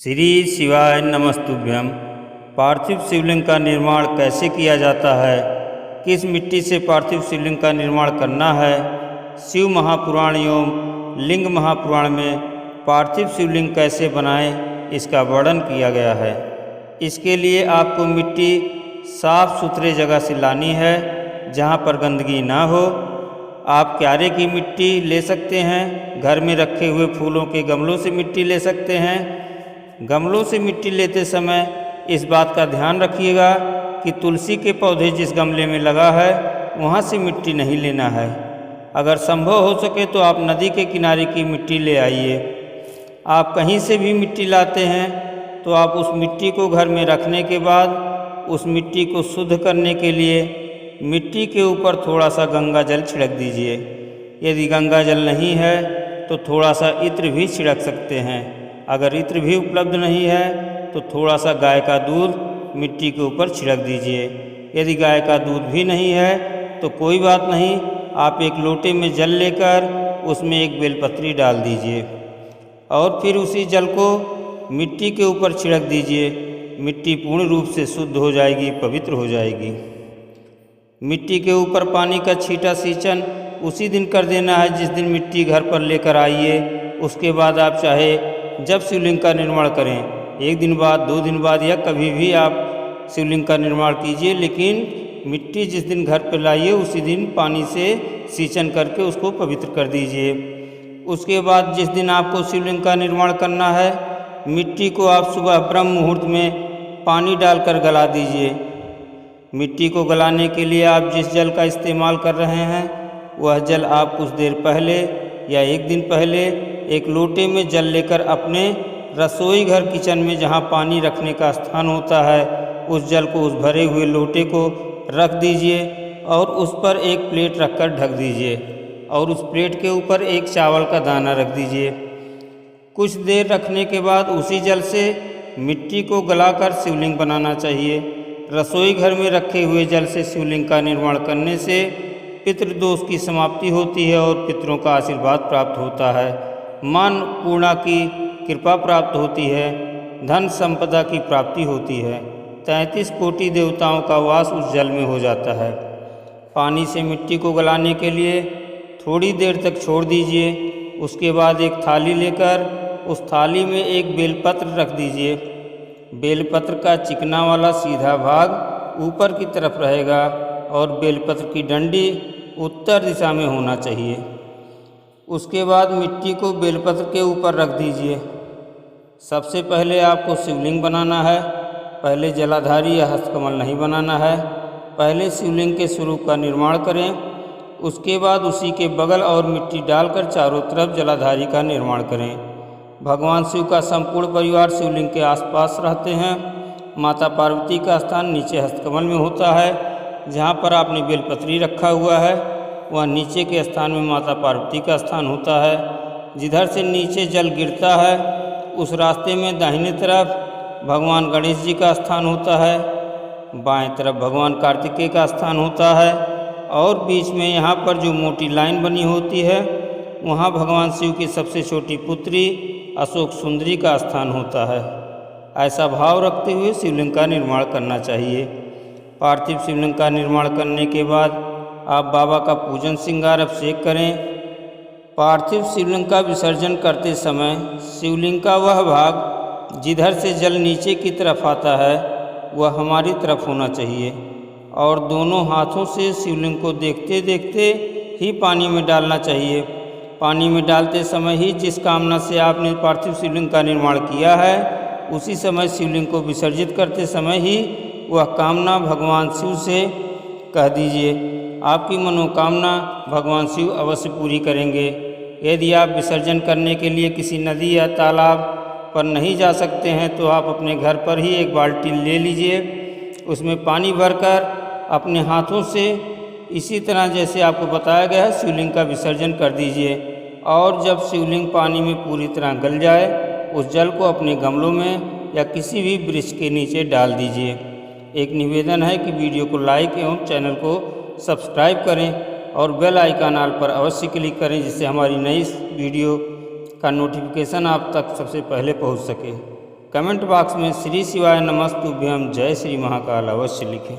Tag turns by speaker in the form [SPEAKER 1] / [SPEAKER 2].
[SPEAKER 1] श्री शिवाय नमस्तुभ्यं। पार्थिव शिवलिंग का निर्माण कैसे किया जाता है, किस मिट्टी से पार्थिव शिवलिंग का निर्माण करना है, शिव महापुराण एवं लिंग महापुराण में पार्थिव शिवलिंग कैसे बनाएं, इसका वर्णन किया गया है। इसके लिए आपको मिट्टी साफ सुथरे जगह से लानी है जहां पर गंदगी ना हो। आप क्यारे की मिट्टी ले सकते हैं, घर में रखे हुए फूलों के गमलों से मिट्टी ले सकते हैं। गमलों से मिट्टी लेते समय इस बात का ध्यान रखिएगा कि तुलसी के पौधे जिस गमले में लगा है वहाँ से मिट्टी नहीं लेना है। अगर संभव हो सके तो आप नदी के किनारे की मिट्टी ले आइए। आप कहीं से भी मिट्टी लाते हैं तो आप उस मिट्टी को घर में रखने के बाद उस मिट्टी को शुद्ध करने के लिए मिट्टी के ऊपर थोड़ा सा गंगा जल छिड़क दीजिए। यदि गंगा जल नहीं है तो थोड़ा सा इत्र भी छिड़क सकते हैं। अगर इत्र भी उपलब्ध नहीं है तो थोड़ा सा गाय का दूध मिट्टी के ऊपर छिड़क दीजिए। यदि गाय का दूध भी नहीं है तो कोई बात नहीं, आप एक लोटे में जल लेकर उसमें एक बेलपत्री डाल दीजिए और फिर उसी जल को मिट्टी के ऊपर छिड़क दीजिए। मिट्टी पूर्ण रूप से शुद्ध हो जाएगी, पवित्र हो जाएगी। मिट्टी के ऊपर पानी का छींटा सींचन उसी दिन कर देना है जिस दिन मिट्टी घर पर लेकर आइए। उसके बाद आप चाहे जब शिवलिंग का निर्माण करें, एक दिन बाद, 2 दिन बाद या कभी भी आप शिवलिंग का निर्माण कीजिए, लेकिन मिट्टी जिस दिन घर पर लाइए उसी दिन पानी से सींचन करके उसको पवित्र कर दीजिए। उसके बाद जिस दिन आपको शिवलिंग का निर्माण करना है, मिट्टी को आप सुबह ब्रह्म मुहूर्त में पानी डालकर गला दीजिए। मिट्टी को गलाने के लिए आप जिस जल का इस्तेमाल कर रहे हैं वह जल आप कुछ देर पहले या एक दिन पहले एक लोटे में जल लेकर अपने रसोई घर किचन में जहाँ पानी रखने का स्थान होता है उस जल को उस भरे हुए लोटे को रख दीजिए और उस पर एक प्लेट रखकर ढक दीजिए और उस प्लेट के ऊपर एक चावल का दाना रख दीजिए। कुछ देर रखने के बाद उसी जल से मिट्टी को गलाकर शिवलिंग बनाना चाहिए। रसोई घर में रखे हुए जल से शिवलिंग का निर्माण करने से पितृदोष की समाप्ति होती है और पितरों का आशीर्वाद प्राप्त होता है। मन पूर्णा की कृपा प्राप्त होती है, धन संपदा की प्राप्ति होती है। 33 कोटि देवताओं का वास उस जल में हो जाता है। पानी से मिट्टी को गलाने के लिए थोड़ी देर तक छोड़ दीजिए। उसके बाद एक थाली लेकर उस थाली में एक बेलपत्र रख दीजिए। बेलपत्र का चिकना वाला सीधा भाग ऊपर की तरफ रहेगा और बेलपत्र की डंडी उत्तर दिशा में होना चाहिए। उसके बाद मिट्टी को बेलपत्र के ऊपर रख दीजिए। सबसे पहले आपको शिवलिंग बनाना है। पहले जलाधारी या हस्तकमल नहीं बनाना है। पहले शिवलिंग के स्वरूप का निर्माण करें। उसके बाद उसी के बगल और मिट्टी डालकर चारों तरफ जलाधारी का निर्माण करें। भगवान शिव का संपूर्ण परिवार शिवलिंग के आसपास रहते हैं। माता पार्वती का स्थान नीचे हस्तकमल में होता है। जहाँ पर आपने बेलपत्री रखा हुआ है वह नीचे के स्थान में माता पार्वती का स्थान होता है। जिधर से नीचे जल गिरता है उस रास्ते में दाहिने तरफ भगवान गणेश जी का स्थान होता है, बाएं तरफ भगवान कार्तिकेय का स्थान होता है और बीच में यहाँ पर जो मोटी लाइन बनी होती है वहाँ भगवान शिव की सबसे छोटी पुत्री अशोक सुंदरी का स्थान होता है। ऐसा भाव रखते हुए शिवलिंग का निर्माण करना चाहिए। पार्थिव शिवलिंग का निर्माण करने के बाद आप बाबा का पूजन श्रृंगार अभिषेक करें। पार्थिव शिवलिंग का विसर्जन करते समय शिवलिंग का वह भाग जिधर से जल नीचे की तरफ आता है वह हमारी तरफ होना चाहिए और दोनों हाथों से शिवलिंग को देखते देखते ही पानी में डालना चाहिए। पानी में डालते समय ही जिस कामना से आपने पार्थिव शिवलिंग का निर्माण किया है उसी समय शिवलिंग को विसर्जित करते समय ही वह कामना भगवान शिव से कह दीजिए। आपकी मनोकामना भगवान शिव अवश्य पूरी करेंगे। यदि आप विसर्जन करने के लिए किसी नदी या तालाब पर नहीं जा सकते हैं तो आप अपने घर पर ही एक बाल्टी ले लीजिए। उसमें पानी भरकर अपने हाथों से इसी तरह जैसे आपको बताया गया है शिवलिंग का विसर्जन कर दीजिए और जब शिवलिंग पानी में पूरी तरह गल जाए उस जल को अपने गमलों में या किसी भी वृक्ष के नीचे डाल दीजिए। एक निवेदन है कि वीडियो को लाइक एवं चैनल को सब्सक्राइब करें और बेल आइकन ऑल पर अवश्य क्लिक करें जिससे हमारी नई वीडियो का नोटिफिकेशन आप तक सबसे पहले पहुंच सके। कमेंट बॉक्स में श्री शिवाय नमस्तुभ्यम जय श्री महाकाल अवश्य लिखें।